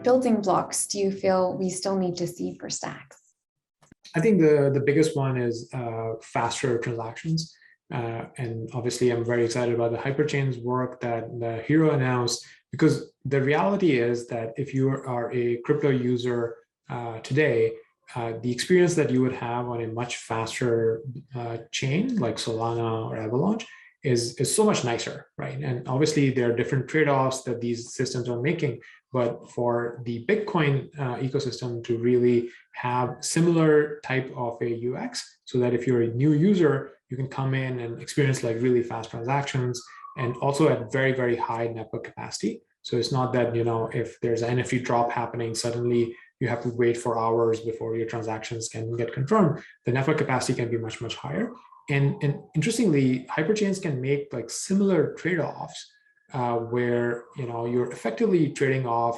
building blocks do you feel we still need to see for stacks? I think the biggest one is faster transactions. And obviously, I'm very excited about the hyperchains work that the Hero announced, because the reality is that if you are a crypto user today, the experience that you would have on a much faster chain like Solana or Avalanche is so much nicer, right? And obviously, there are different trade-offs that these systems are making. But for the Bitcoin ecosystem to really have similar type of a UX, so that if you're a new user, you can come in and experience like really fast transactions, and also at very, very high network capacity. So it's not that, if there's an NFT drop happening, suddenly you have to wait for hours before your transactions can get confirmed. The network capacity can be much, much higher. And interestingly, hyperchains can make like similar trade-offs where you're effectively trading off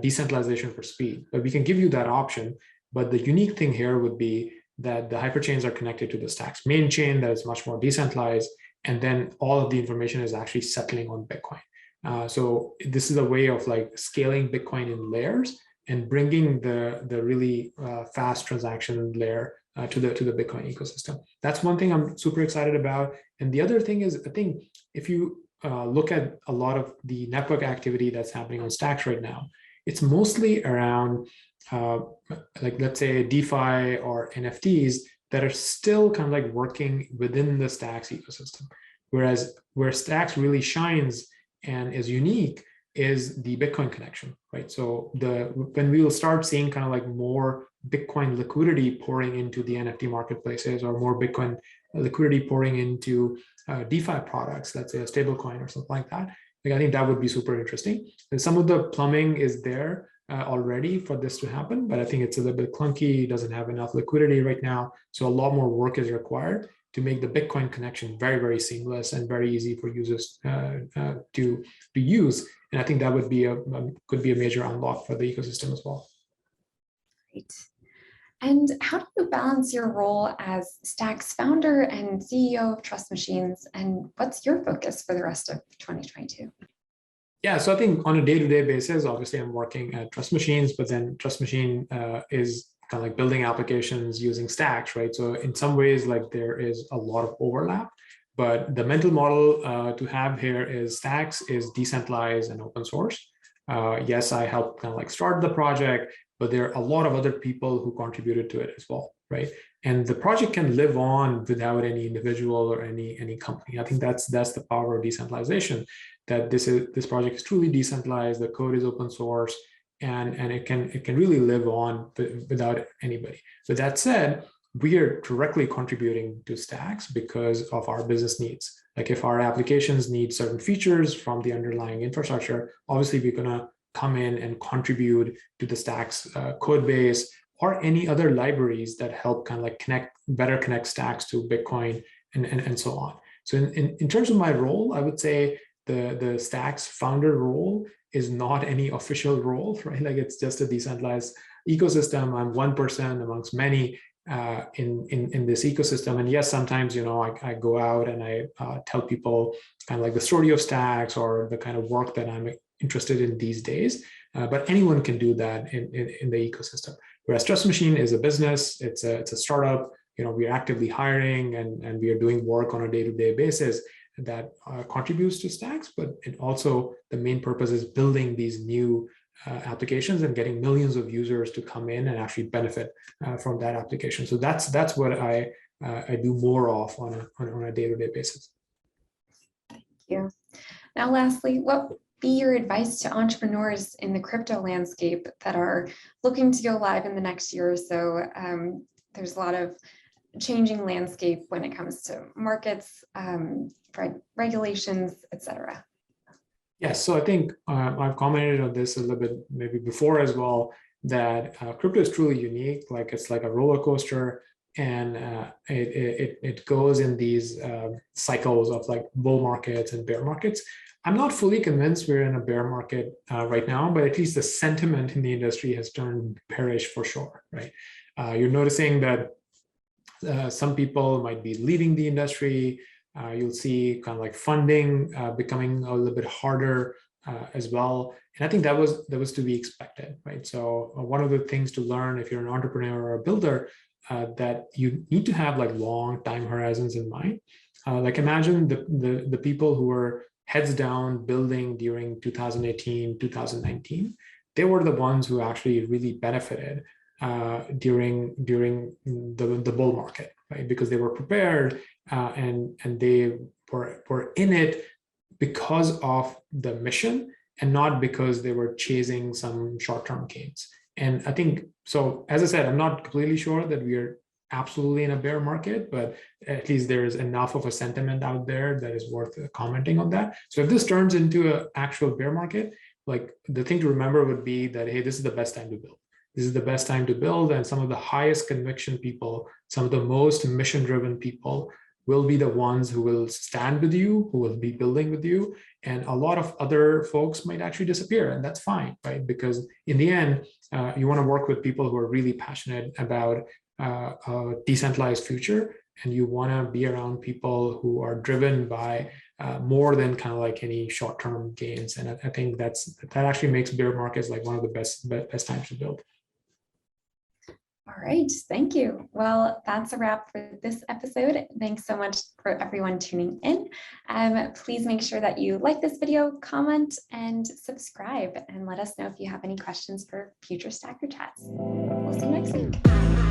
decentralization for speed. But we can give you that option. But the unique thing here would be that the hyperchains are connected to the Stacks main chain that is much more decentralized, and then all of the information is actually settling on Bitcoin. So this is a way of like scaling Bitcoin in layers and bringing the really fast transaction layer to the Bitcoin ecosystem. That's one thing I'm super excited about. And the other thing is, I think if you look at a lot of the network activity that's happening on Stacks right now, it's mostly around like, let's say, DeFi or NFTs that are still kind of like working within the Stacks ecosystem. Whereas where Stacks really shines and is unique is the Bitcoin connection, right? So when we will start seeing kind of like more Bitcoin liquidity pouring into the NFT marketplaces, or more Bitcoin liquidity pouring into DeFi products, let's say a stablecoin or something like that, I think that would be super interesting. And some of the plumbing is there already for this to happen, but I think it's a little bit clunky, doesn't have enough liquidity right now. So a lot more work is required to make the Bitcoin connection very, very seamless and very easy for users to use. And I think that would be could be a major unlock for the ecosystem as well. Great. And how do you balance your role as Stacks founder and CEO of Trust Machines? And what's your focus for the rest of 2022? Yeah, so I think on a day-to-day basis, obviously I'm working at Trust Machines, but then Trust Machine is kind of like building applications using Stacks, right? So in some ways, like there is a lot of overlap, but the mental model to have here is Stacks is decentralized and open source. Yes, I helped kind of like start the project, but there are a lot of other people who contributed to it as well, right? And the project can live on without any individual or any company. I think that's the power of decentralization, that this project is truly decentralized, the code is open source, and it can really live on without anybody. With that said, we are directly contributing to Stacks because of our business needs. Like if our applications need certain features from the underlying infrastructure, obviously we're gonna come in and contribute to the Stacks code base, or any other libraries that help kind of like better connect Stacks to Bitcoin and so on. So in terms of my role, I would say the Stacks founder role is not any official role, right? Like it's just a decentralized ecosystem. I'm one person amongst many in this ecosystem. And yes, sometimes, I go out and I tell people kind of like the story of Stacks or the kind of work that I'm interested in these days. But anyone can do that in the ecosystem. Whereas Trust Machine is a business, it's a startup. We're actively hiring and we are doing work on a day-to-day basis that contributes to Stacks, but it also, the main purpose is building these new applications and getting millions of users to come in and actually benefit from that application. So that's what I do more of on a day-to-day basis. Thank you. Now, lastly, what would be your advice to entrepreneurs in the crypto landscape that are looking to go live in the next year or so? There's a lot of changing landscape when it comes to markets, regulations, etc. Yes, so I think I've commented on this a little bit maybe before as well, that crypto is truly unique. Like it's like a roller coaster, and it goes in these cycles of like bull markets and bear markets. I'm not fully convinced we're in a bear market right now, but at least the sentiment in the industry has turned bearish for sure, right? You're noticing that some people might be leaving the industry. You'll see kind of like funding becoming a little bit harder as well. And I think that was to be expected, right? So one of the things to learn if you're an entrepreneur or a builder, that you need to have like long time horizons in mind. Like imagine the people who were heads down building during 2018, 2019. They were the ones who actually really benefited during the bull market, right? Because they were prepared and they were in it because of the mission and not because they were chasing some short-term gains. And I think, so as I said, I'm not completely sure that we are absolutely in a bear market, but at least there is enough of a sentiment out there that is worth commenting on that. So if this turns into an actual bear market, like the thing to remember would be that, hey, this is the best time to build. This is the best time to build, and some of the highest conviction people, some of the most mission-driven people will be the ones who will stand with you, who will be building with you. And a lot of other folks might actually disappear, and that's fine, right? Because in the end, you want to work with people who are really passionate about a decentralized future, and you want to be around people who are driven by more than kind of like any short-term gains. And I think that actually makes bear markets like one of the best times to build. All right, thank you. Well, that's a wrap for this episode. Thanks so much for everyone tuning in. Please make sure that you like this video, comment, and subscribe, and let us know if you have any questions for future Stacker Chats. We'll see you next week.